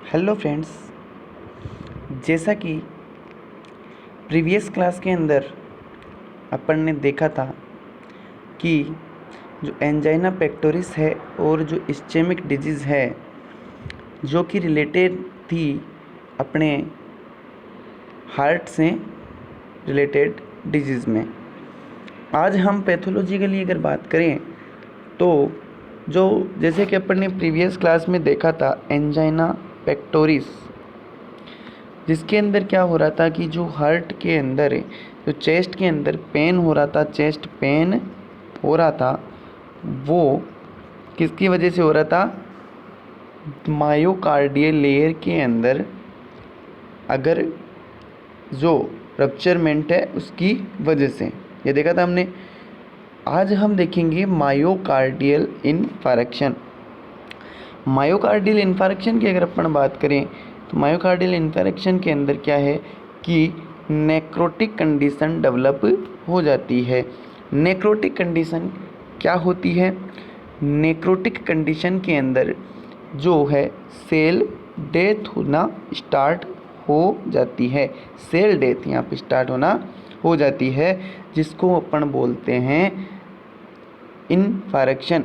Hello friends, जैसा कि previous class के अंदर अपन ने देखा था कि जो एंजाइना पेक्टोरिस है और जो इस्चेमिक डिजीज़ है जो कि रिलेटेड थी अपने हार्ट से रिलेटेड डिजीज़ में। आज हम पैथोलॉजिकली अगर बात करें तो जो जैसे कि अपन ने प्रीवियस क्लास में देखा था एंजाइना पेक्टोरिस, जिसके अंदर क्या हो रहा था कि जो हार्ट के अंदर जो चेस्ट के अंदर पेन हो रहा था, चेस्ट पेन हो रहा था, वो किसकी वजह से हो रहा था? मायोकार्डियल लेयर के अंदर अगर जो रप्चरमेंट है उसकी वजह से, ये देखा था हमने। आज हम देखेंगे मायोकार्डियल इन्फार्क्शन। मायोकार्डियल इन्फार्क्शन की अगर अपन बात करें तो मायोकार्डियल इन्फार्क्शन के अंदर क्या है कि नेक्रोटिक कंडीशन डेवलप हो जाती है। नेक्रोटिक कंडीशन क्या होती है? नेक्रोटिक कंडीशन के अंदर जो है सेल डेथ होना स्टार्ट हो जाती है। सेल डेथ यहाँ पे स्टार्ट होना हो जाती है, जिसको अपन बोलते हैं इन्फार्क्शन।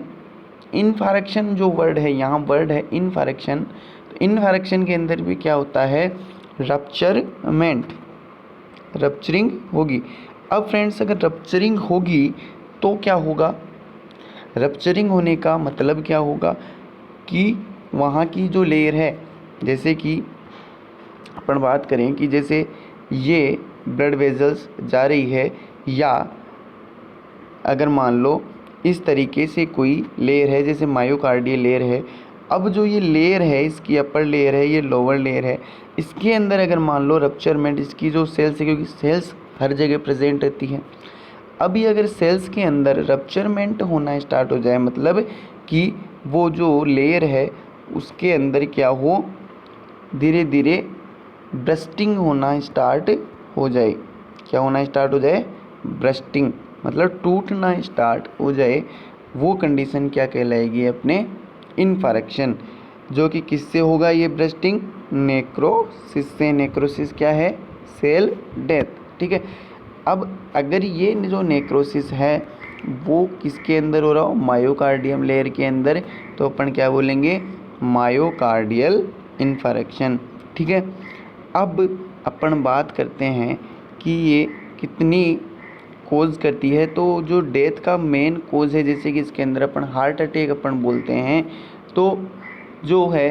इन्फार्क्शन जो वर्ड है, यहाँ वर्ड है इन्फार्क्शन। तो इन्फार्क्शन के अंदर भी क्या होता है? रप्चरमेंट, रप्चरिंग होगी। अब फ्रेंड्स, अगर रप्चरिंग होगी तो क्या होगा? रप्चरिंग होने का मतलब क्या होगा कि वहाँ की जो लेयर है, जैसे कि अपन बात करें कि जैसे ये ब्लड वेजल्स जा रही है, या अगर मान लो इस तरीके से कोई लेयर है, जैसे मायोकार्डियल लेयर है। अब जो ये लेयर है, इसकी अपर लेयर है, ये लोअर लेयर है, इसके अंदर अगर मान लो रप्चरमेंट, इसकी जो सेल्स है, क्योंकि सेल्स हर जगह प्रेजेंट रहती है। अभी अगर सेल्स के अंदर रप्चरमेंट होना स्टार्ट हो जाए, मतलब कि वो जो लेयर है उसके अंदर क्या हो, धीरे धीरे ब्रस्टिंग होना स्टार्ट हो जाए। क्या होना स्टार्ट हो जाए? ब्रस्टिंग, मतलब टूटना स्टार्ट हो जाए। वो कंडीशन क्या कहलाएगी? अपने इन्फार्क्शन। जो कि किससे होगा ये ब्रस्टिंग? नेक्रोसिस से। नेक्रोसिस क्या है? Cell death. ठीक है। अब अगर ये जो नेक्रोसिस है वो किसके अंदर हो रहा हो? मायोकार्डियम लेयर के अंदर, तो अपन क्या बोलेंगे? Myocardial infarction. ठीक है। अब अपन बात करते हैं कि ये कितनी कोज करती है। तो जो डेथ का मेन कोज है, जैसे कि इसके अंदर अपन हार्ट अटैक अपन बोलते हैं, तो जो है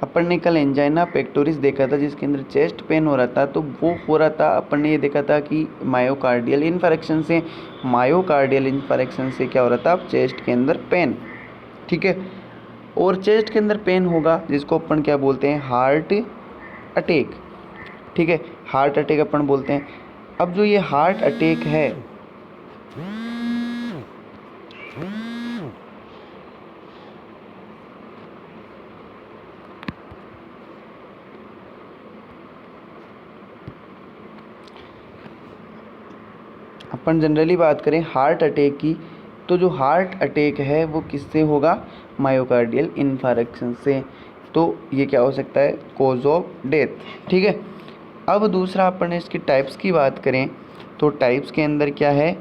अपन ने कल एंजाइना पेक्टोरिस देखा था जिसके अंदर चेस्ट पेन हो रहा था, तो वो हो रहा था, अपन ने ये देखा था कि मायोकार्डियल इन्फार्क्शन से। मायोकार्डियल इन्फार्क्शन से क्या हो रहा था? चेस्ट के अंदर पेन। ठीक है। और चेस्ट के अंदर पेन होगा जिसको अपन क्या बोलते हैं? Heart attack. ठीक है, हार्ट अटैक अपन बोलते हैं। अब जो ये हार्ट अटैक है, अपन जनरली बात करें हार्ट अटैक की, तो जो हार्ट अटैक है वो किससे होगा? मायोकार्डियल इन्फार्क्शन से। तो ये क्या हो सकता है? Cause of death. ठीक है। अब दूसरा अपन इसकी टाइप्स की बात करें तो टाइप्स के अंदर क्या है?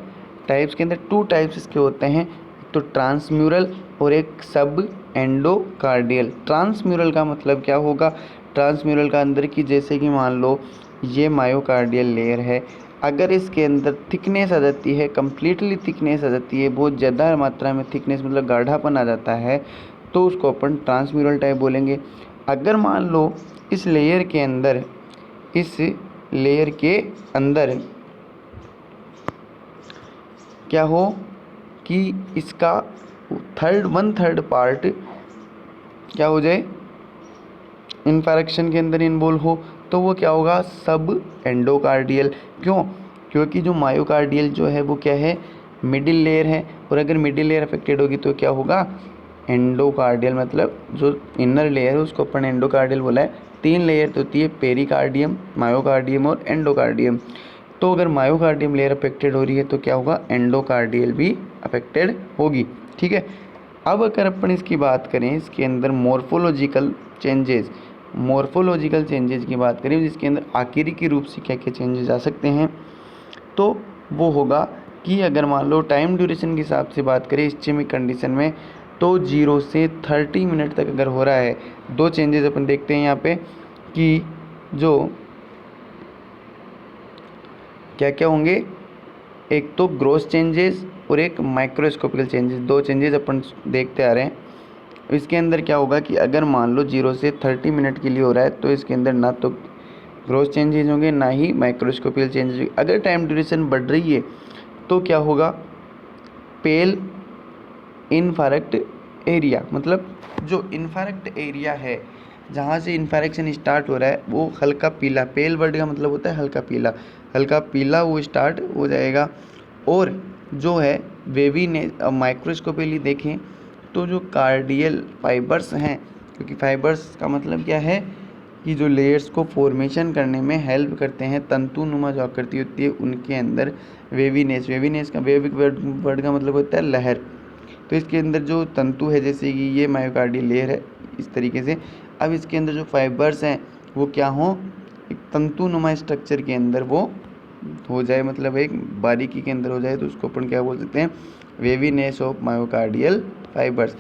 टाइप्स के अंदर 2 टाइप्स इसके होते हैं, तो ट्रांसम्यूरल और एक सब एंडोकार्डियल। ट्रांसम्यूरल का मतलब क्या होगा? ट्रांसम्यूरल का अंदर की, जैसे कि मान लो ये मायोकार्डियल लेयर है, अगर इसके अंदर थिकनेस आ जाती है, कम्प्लीटली थिकनेस आ जाती है, बहुत ज़्यादा मात्रा में थिकनेस मतलब गाढ़ापन आ जाता है, तो उसको अपन ट्रांसम्यूरल टाइप बोलेंगे। अगर मान लो इस लेयर के अंदर, इस लेयर के अंदर क्या हो कि इसका 1/3 पार्ट क्या हो जाए? इन्फार्क्शन के अंदर इन्वॉल्व हो, तो वो क्या होगा? सब एंडोकार्डियल। क्यों? क्योंकि जो मायोकार्डियल जो है वो क्या है? मिडिल लेयर है, और अगर मिडिल लेयर अफेक्टेड होगी तो क्या होगा? एंडोकार्डियल। मतलब जो इनर लेयर है उसको अपन एंडोकार्डियल बोला है। 3 लेयर तो होती है, पेरिकार्डियम, मायोकार्डियम और एंडोकार्डियम। तो अगर मायोकार्डियम लेयर अफेक्टेड हो रही है तो क्या होगा? एंडोकार्डियल भी अफेक्टेड होगी। ठीक है। अब अगर अपन इसकी बात करें, इसके अंदर मॉर्फोलॉजिकल चेंजेस, मॉर्फोलॉजिकल चेंजेस की बात करें जिसके अंदर आखिरी के रूप से क्या क्या चेंजेस आ सकते हैं, तो वो होगा कि अगर मान लो टाइम ड्यूरेशन के हिसाब से बात करें इस्चेमिक कंडीशन में, तो 0 से 30 मिनट तक अगर हो रहा है, दो चेंजेस अपन देखते हैं यहाँ पे कि जो क्या क्या होंगे, एक तो ग्रोस चेंजेस और एक माइक्रोस्कोपिकल चेंजेस, दो चेंजेस अपन देखते आ रहे हैं। इसके अंदर क्या होगा कि अगर मान लो 0 से 30 मिनट के लिए हो रहा है तो इसके अंदर ना तो ग्रोस चेंजेस होंगे ना ही माइक्रोस्कोपिकल चेंजेस होंगे। अगर टाइम ड्यूरेशन बढ़ रही है तो क्या होगा, पेल इनफारेक्ट एरिया, मतलब जो इनफारेक्ट एरिया है जहाँ से इन्फेक्शन स्टार्ट हो रहा है वो हल्का पीला, पेल वर्ड का मतलब होता है हल्का पीला, हल्का पीला वो स्टार्ट हो जाएगा। और जो है वेवीनेस, अब माइक्रोस्कोपिकली देखें तो जो कार्डियल फाइबर्स हैं, क्योंकि फाइबर्स का मतलब क्या है कि जो लेयर्स को फॉर्मेशन करने में हेल्प करते हैं, तंतुनुमा जो आकृति होती है उनके अंदर वेवीनेस का वेविक वर्ड का मतलब होता है लहर। तो इसके अंदर जो तंतु है, जैसे कि ये मायोकार्डियल लेयर है इस तरीके से, अब इसके अंदर जो फाइबर्स हैं वो क्या हों, एक तंतुनुमा स्ट्रक्चर के अंदर वो हो जाए, मतलब एक बारीकी के अंदर हो जाए, तो उसको अपन क्या बोल सकते हैं, वेवीनेस ऑफ मायोकार्डियल फाइबर्स।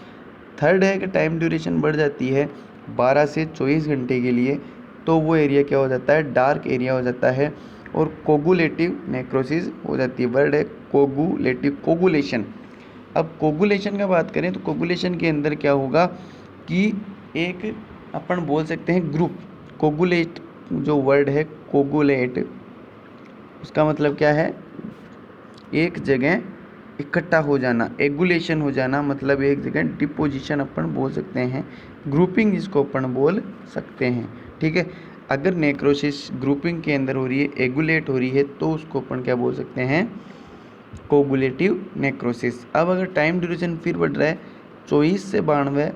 थर्ड है कि टाइम ड्यूरेशन बढ़ जाती है 12 से 24 घंटे के लिए, तो वो एरिया क्या हो जाता है, डार्क एरिया हो जाता है और कोगुलेटिव नेक्रोसिस हो जाती है। वर्ड है कोगुलेटिव, कोगुलेशन। अब कोगुलेशन का बात करें तो कोगुलेशन के अंदर क्या होगा कि एक अपन बोल सकते हैं ग्रुप, कोगुलेट जो वर्ड है कोगुलेट, उसका मतलब क्या है, एक जगह इकट्ठा हो जाना, एगुलेशन हो जाना, मतलब एक जगह डिपोजिशन अपन बोल सकते हैं, ग्रुपिंग जिसको अपन बोल सकते हैं। ठीक है, अगर नेक्रोसिस ग्रुपिंग के अंदर हो रही है, एगुलेट हो रही है, तो उसको अपन क्या बोल सकते हैं, कोगुलेटिव नेक्रोसिस। अब अगर टाइम ड्यूरेशन फिर बढ़ रहा है, 24 से 92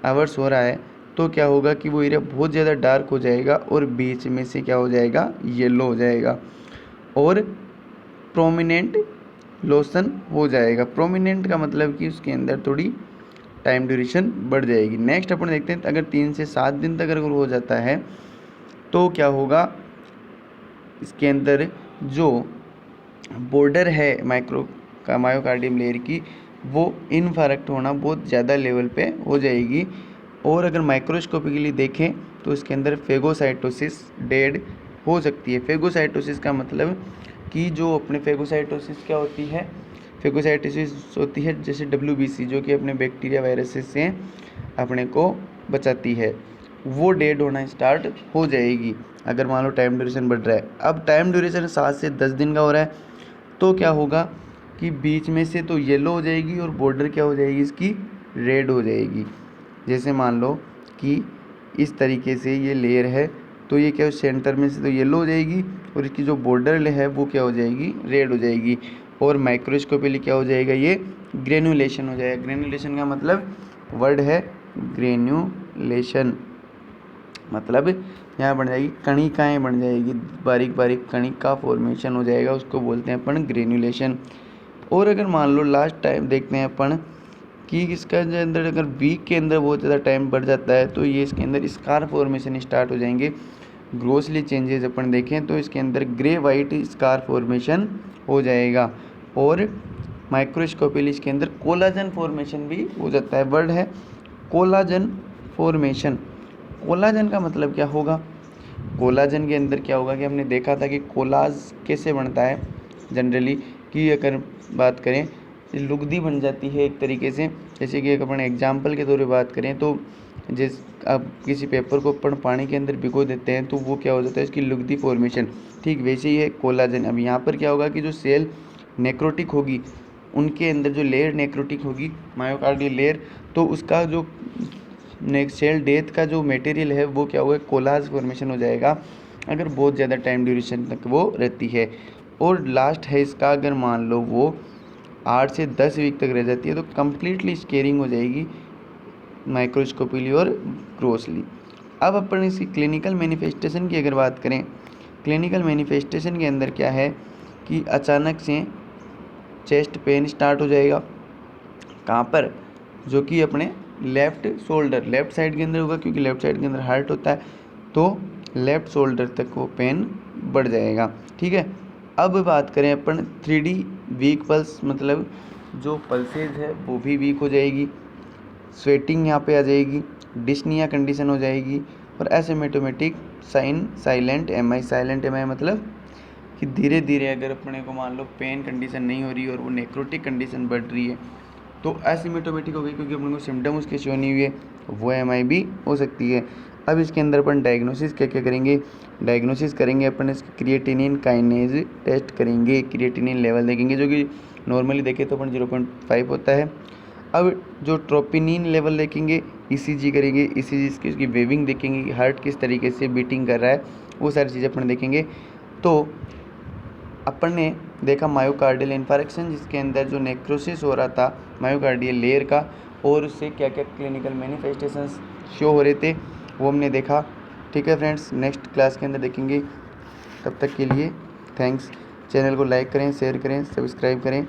आवर्स हो रहा है, तो क्या होगा कि वो एरिया बहुत ज़्यादा डार्क हो जाएगा और बीच में से क्या हो जाएगा, येलो हो जाएगा और प्रोमिनेंट लोशन हो जाएगा। प्रोमिनेंट का मतलब कि उसके अंदर थोड़ी टाइम ड्यूरेशन बढ़ जाएगी। नेक्स्ट अपन देखते हैं, अगर 3 से 7 दिन तक अगर हो जाता है तो क्या होगा, इसके अंदर जो बॉर्डर है मायोकार्डियम लेयर की, वो इनफारेक्ट होना बहुत ज़्यादा लेवल पे हो जाएगी। और अगर माइक्रोस्कोपिकली देखें तो इसके अंदर फेगोसाइटोसिस डेड हो सकती है। फेगोसाइटोसिस का मतलब कि जो अपने फेगोसाइटोसिस क्या होती है, फेगोसाइटोसिस होती है जैसे WBC, जो कि अपने बैक्टीरिया वायरसेस से अपने को बचाती है, वो डेड होना स्टार्ट हो जाएगी अगर मान लो टाइम ड्यूरेशन बढ़ रहा है। अब टाइम ड्यूरेशन 7 से 10 दिन का हो रहा है, तो क्या होगा कि बीच में से तो येलो हो जाएगी और बॉर्डर क्या हो जाएगी, इसकी रेड हो जाएगी। जैसे मान लो कि इस तरीके से ये लेयर है, तो ये क्या सेंटर में से तो येलो हो जाएगी और इसकी जो बॉर्डर है वो क्या हो जाएगी, रेड हो जाएगी। और माइक्रोस्कोपिकली क्या हो जाएगा, ये ग्रेनुलेशन हो जाएगा। ग्रेनुलेशन का मतलब वर्ड है ग्रेन्युलेशन, मतलब यहाँ बन जाएगी कणिकाएँ बन जाएगी, बारीक बारीक कणिका फॉर्मेशन हो जाएगा, उसको बोलते हैं अपन ग्रेन्युलेशन। और अगर मान लो लास्ट टाइम देखते हैं अपन कि इसका अंदर अगर वीक के अंदर बहुत ज़्यादा टाइम बढ़ जाता है, तो ये इसके अंदर स्कार फॉर्मेशन स्टार्ट हो जाएंगे। ग्रोसली चेंजेस अपन देखें तो इसके अंदर ग्रे वाइट स्कार फॉर्मेशन हो जाएगा और माइक्रोस्कोपिकली इसके अंदर कोलाजन फॉर्मेशन भी हो जाता है। वर्ड है कोलाजन फॉर्मेशन। कोलाजन का मतलब क्या होगा, कोलाजन के अंदर क्या होगा कि हमने देखा था कि कोलाज कैसे बनता है जनरली, कि अगर बात करें लुगदी बन जाती है एक तरीके से। जैसे कि एक अपन एग्जाम्पल के तौर पे बात करें तो जिस अब किसी पेपर को अपन पानी के अंदर भिगो देते हैं तो वो क्या हो जाता है, इसकी लुगदी फॉर्मेशन। ठीक वैसे ही है कोलाजन। अब यहाँ पर क्या होगा कि जो सेल नेक्रोटिक होगी, उनके अंदर जो लेयर नेक्रोटिक होगी मायोकार्डियल लेयर, तो उसका जो सेल डेथ का जो मटेरियल है वो क्या होगा, कोलाज फॉर्मेशन हो जाएगा अगर बहुत ज़्यादा टाइम ड्यूरेशन तक वो रहती है। और लास्ट है इसका, अगर मान लो वो 8 से 10 वीक तक रह जाती है तो कम्प्लीटली स्केरिंग हो जाएगी माइक्रोस्कोपिकली और ग्रोसली। अब अपन इसकी क्लिनिकल मैनिफेस्टेशन की अगर बात करें, क्लिनिकल मैनिफेस्टेशन के अंदर क्या है कि अचानक से चेस्ट पेन स्टार्ट हो जाएगा, कहाँ पर, जो कि अपने लेफ्ट शोल्डर, लेफ्ट साइड के अंदर होगा क्योंकि लेफ्ट साइड के अंदर हार्ट होता है, तो लेफ्ट शोल्डर तक वो पेन बढ़ जाएगा। ठीक है, अब बात करें अपन 3D वीक पल्स, मतलब जो पल्सेज है वो भी वीक हो जाएगी, स्वेटिंग यहाँ पे आ जाएगी, डिस्निया कंडीशन हो जाएगी, और asymptomatic sign silent MI. Silent MI मतलब कि धीरे धीरे अगर अपने को मान लो पेन कंडीशन नहीं हो रही और वो नेक्रोटिक कंडीशन बढ़ रही है तो एसिम्प्टोमेटिक हो गई, क्योंकि अपने को सिम्टम उसके शो नहीं हुए, वो एमआई भी हो सकती है। अब इसके अंदर अपन डायग्नोसिस क्या क्या करेंगे, डायग्नोसिस करेंगे अपन इसकी क्रिएटिनिन काइनेज टेस्ट करेंगे, क्रिएटिनिन लेवल देखेंगे जो कि नॉर्मली देखें तो अपन 0.5 होता है। अब जो ट्रोपिनिन लेवल देखेंगे, ईसीजी करेंगे, ईसीजी की उसकी वेविंग देखेंगे कि हार्ट किस तरीके से बीटिंग कर रहा है, वो सारी चीज़ें अपन देखेंगे। तो अपन ने देखा मायोकार्डियल इन्फारेक्शन, जिसके अंदर जो नेक्रोसिस हो रहा था मायोकार्डियल लेयर का, और उससे क्या क्या क्लिनिकल मैनिफेस्टेशंस शो हो रहे थे वो हमने देखा। ठीक है फ्रेंड्स, नेक्स्ट क्लास के अंदर देखेंगे। तब तक के लिए थैंक्स। चैनल को लाइक करें, शेयर करें, सब्सक्राइब करें।